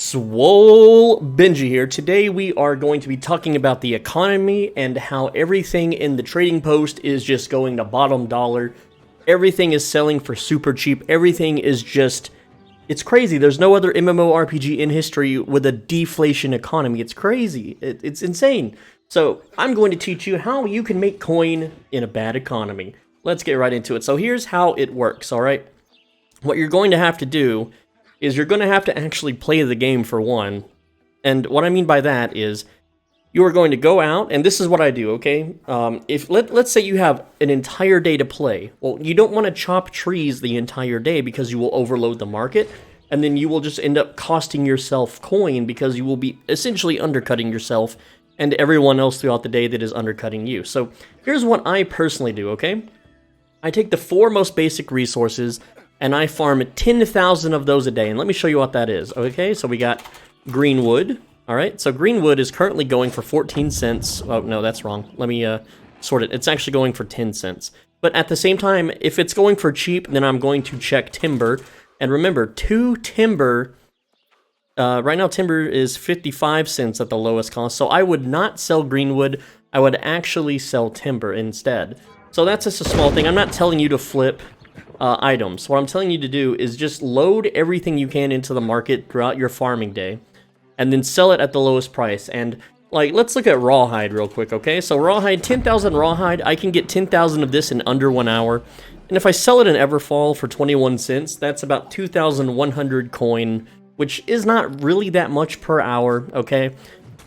SwoleBenji here. Today we are going to be talking about the economy and how everything in the trading post is just going to bottom dollar. Everything is selling for super cheap. Everything is just... it's crazy. There's no other MMORPG in history with a deflation economy. It's crazy. It's insane. So I'm going to teach you how you can make coin in a bad economy. Let's get right into it. So here's how it works, alright? What you're going to have to do is you're going to have to actually play the game for one. And what I mean by that is you are going to go out, and this is what I do, okay? Let's say you have an entire day to play. Well, you don't want to chop trees the entire day because you will overload the market, and then you will just end up costing yourself coin because you will be essentially undercutting yourself and everyone else throughout the day that is undercutting you. So here's what I personally do, okay? I take the 4 most basic resources and I farm 10,000 of those a day. And let me show you what that is, okay? So we got green wood, all right? So green wood is currently going for 14 cents. Oh, no, that's wrong. Let me sort it. It's actually going for 10 cents. But at the same time, if it's going for cheap, then I'm going to check timber. And remember, 2 timber, right now timber is 55 cents at the lowest cost. So I would not sell green wood. I would actually sell timber instead. So that's just a small thing. I'm not telling you to flip items. What I'm telling you to do is just load everything you can into the market throughout your farming day and then sell it at the lowest price. And like, let's look at rawhide real quick, okay? So rawhide, 10,000 rawhide, I can get 10,000 of this in under 1 hour. And if I sell it in Everfall for 21 cents, that's about 2,100 coin, which is not really that much per hour, okay?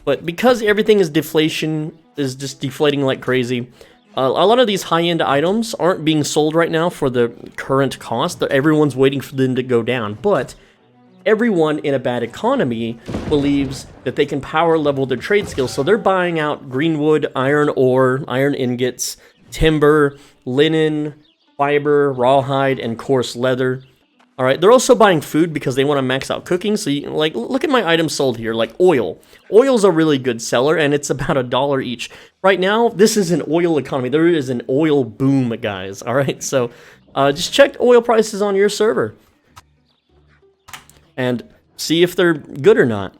But because everything is deflation, is just deflating like crazy, a lot of these high-end items aren't being sold right now for the current cost. Everyone's waiting for them to go down. But everyone in a bad economy believes that they can power level their trade skills. So they're buying out greenwood, iron ore, iron ingots, timber, linen, fiber, rawhide, and coarse leather. All right, they're also buying food because they want to max out cooking. So, like, look at my items sold here, like oil. Oil's a really good seller, and it's about $1 each. Right now, this is an oil economy. There is an oil boom, guys. All right, so just check oil prices on your server and see if they're good or not.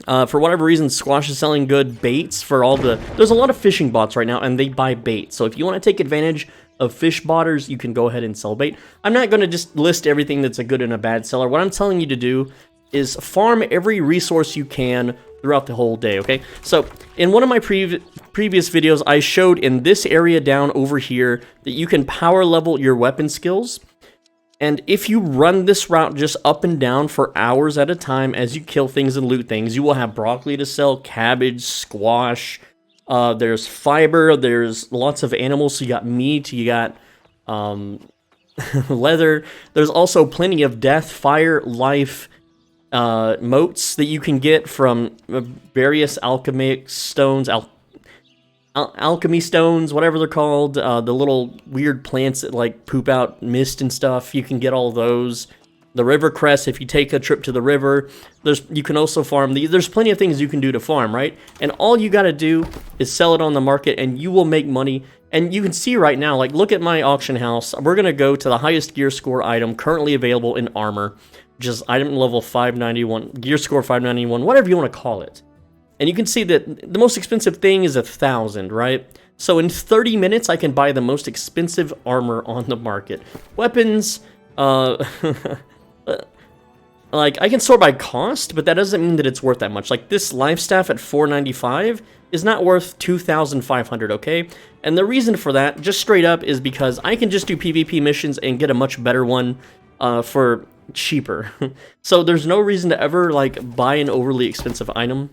For whatever reason, Squash is selling good baits for all the... there's a lot of fishing bots right now, and they buy bait. So if you want to take advantage of fish botters, you can go ahead and sell bait. I'm not going to just list everything that's a good and a bad seller. What I'm telling you to do is farm every resource you can throughout the whole day, okay? So in one of my previous videos, I showed in this area down over here that you can power level your weapon skills. And if you run this route just up and down for hours at a time as you kill things and loot things, you will have broccoli to sell, cabbage, squash, there's fiber, there's lots of animals, so you got meat, you got leather. There's also plenty of death, fire, life motes that you can get from various alchemic stones, alchemy stones, whatever they're called, the little weird plants that like poop out mist and stuff. You can get all those. The river crest, if you take a trip to the river, you can also farm. There's plenty of things you can do to farm, right? And all you got to do is sell it on the market, and you will make money. And you can see right now, like, look at my auction house. We're going to go to the highest gear score item currently available in armor, which is item level 591, gear score 591, whatever you want to call it. And you can see that the most expensive thing is 1,000, right? So in 30 minutes, I can buy the most expensive armor on the market. Weapons, like, I can sort by cost, but that doesn't mean that it's worth that much. Like, this life staff at 495 is not worth 2,500, okay? And the reason for that, just straight up, is because I can just do PvP missions and get a much better one for cheaper. So there's no reason to ever, like, buy an overly expensive item.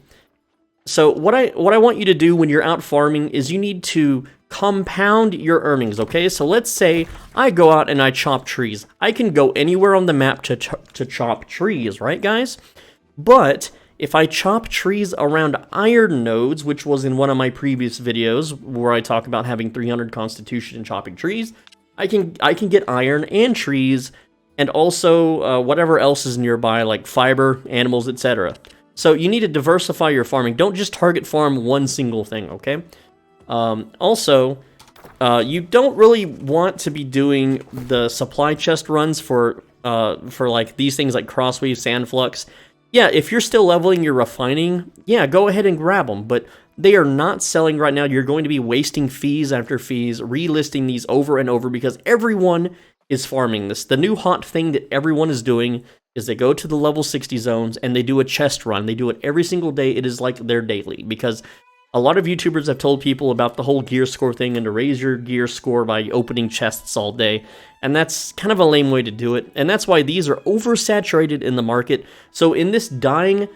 So what I want you to do when you're out farming is you need to compound your earnings, okay? So let's say I go out and I chop trees. I can go anywhere on the map to chop trees, right, guys? But if I chop trees around iron nodes, which was in one of my previous videos where I talk about having 300 constitution and chopping trees, I can get iron and trees and also whatever else is nearby, like fiber, animals, etc. So you need to diversify your farming. Don't just target farm one single thing, okay? Also, you don't really want to be doing the supply chest runs for like these things like crossweave, sand flux. yeah, if you're still leveling, you're refining, yeah, go ahead and grab them, but they are not selling right now. You're going to be wasting fees after fees, relisting these over and over because everyone is farming this. The new hot thing that everyone is doing is they go to the level 60 zones and they do a chest run. They do it every single day. It is like their daily because a lot of YouTubers have told people about the whole gear score thing and to raise your gear score by opening chests all day. And that's kind of a lame way to do it. And that's why these are oversaturated in the market. So in this dying,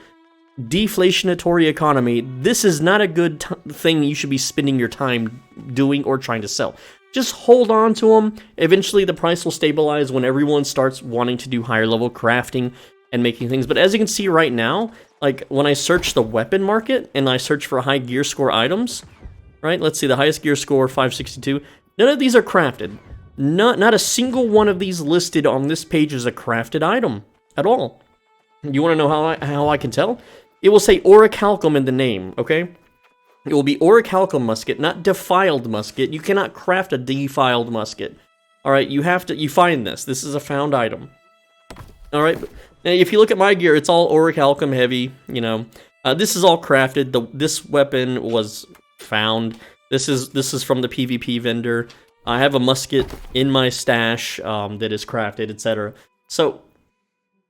deflationary economy, this is not a good thing you should be spending your time doing or trying to sell. Just hold on to them. Eventually the price will stabilize when everyone starts wanting to do higher level crafting and making things. But as you can see right now, like when I search the weapon market and I search for high gear score items, right? Let's see, the highest gear score, 562. None of these are crafted. Not a single one of these listed on this page is a crafted item at all. You want to know how I can tell? It will say orichalcum in the name, okay? It will be orichalcum musket, not defiled musket. You cannot craft a defiled musket. All right, you find this. This is a found item. All right, now if you look at my gear, it's all orichalcum heavy, you know. This is all crafted. This weapon was found. This is from the PvP vendor. I have a musket in my stash that is crafted, etc. So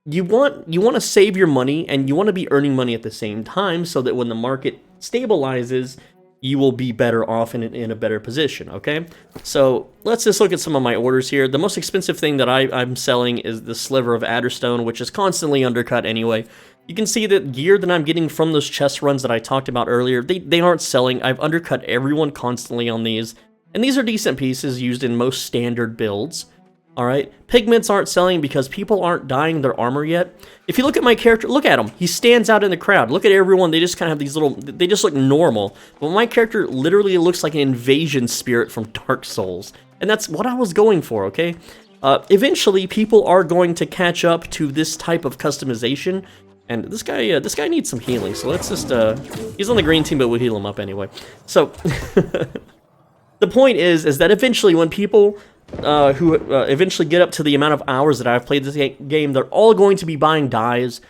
you want to save your money and you want to be earning money at the same time so that when the market stabilizes, you will be better off in a better position, okay? So let's just look at some of my orders here. The most expensive thing that I'm selling is the sliver of Adderstone, which is constantly undercut anyway. You can see that gear that I'm getting from those chest runs that I talked about earlier, they aren't selling. I've undercut everyone constantly on these. And these are decent pieces used in most standard builds. Alright, pigments aren't selling because people aren't dyeing their armor yet. If you look at my character, look at him. He stands out in the crowd. Look at everyone. They just kind of have these little, they just look normal. But my character literally looks like an invasion spirit from Dark Souls. And that's what I was going for, okay? Eventually, people are going to catch up to this type of customization. And this guy needs some healing. So let's just, he's on the green team, but we'll heal him up anyway. So, the point is that eventually when people who eventually get up to the amount of hours that I've played this game, they're all going to be buying dyes,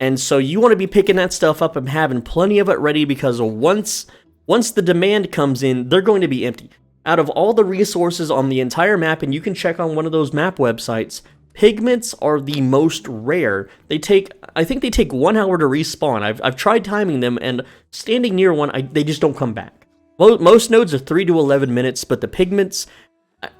and so you want to be picking that stuff up and having plenty of it ready because once the demand comes in, they're going to be empty. Out of all the resources on the entire map, and you can check on one of those map websites, pigments are the most rare. I think they take 1 hour to respawn. I've tried timing them, and standing near one, they just don't come back. Most nodes are 3 to 11 minutes, but the pigments,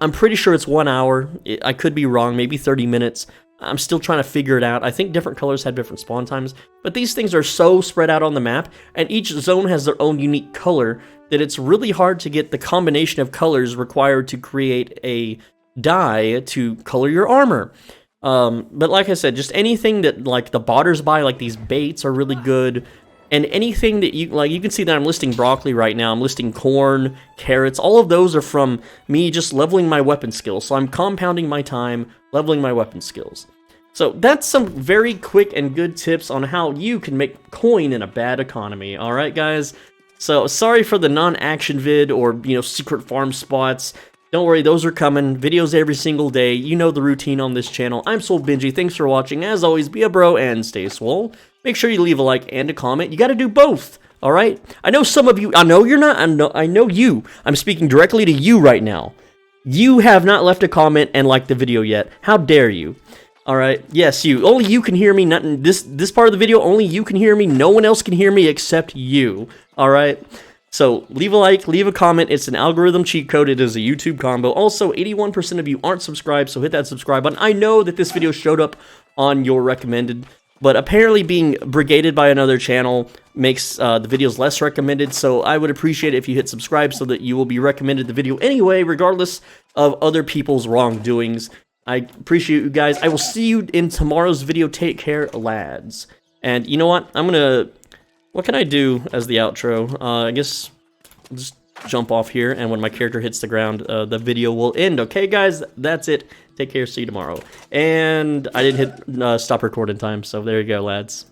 I'm pretty sure it's 1 hour. I could be wrong, maybe 30 minutes. I'm still trying to figure it out. I think different colors have different spawn times, but these things are so spread out on the map, and each zone has their own unique color that it's really hard to get the combination of colors required to create a dye to color your armor. But like I said, just anything that like the botters buy, like these baits are really good. And anything that you can see that I'm listing broccoli right now. I'm listing corn, carrots. All of those are from me just leveling my weapon skills. So I'm compounding my time, leveling my weapon skills. So that's some very quick and good tips on how you can make coin in a bad economy. All right, guys. So sorry for the non-action vid or secret farm spots. Don't worry, those are coming. Videos every single day. You know the routine on this channel. I'm SwoleBenji. Thanks for watching. As always, be a bro and stay swole. Make sure you leave a like and a comment. You got to do both, all right? I know some of you, I know you're not, I know you. I'm speaking directly to you right now. You have not left a comment and liked the video yet. How dare you? All right, yes, you. Only you can hear me. Not in this part of the video, only you can hear me. No one else can hear me except you, all right? So leave a like, leave a comment. It's an algorithm cheat code. It is a YouTube combo. Also, 81% of you aren't subscribed, so hit that subscribe button. I know that this video showed up on your recommended, but apparently being brigaded by another channel makes the videos less recommended, so I would appreciate it if you hit subscribe so that you will be recommended the video anyway, regardless of other people's wrongdoings. I appreciate you guys. I will see you in tomorrow's video. Take care, lads. And you know what? What can I do as the outro? I guess I'll just jump off here, and when my character hits the ground, the video will end. Okay, guys? That's it. Take care. See you tomorrow. And I didn't hit stop record in time, so there you go, lads.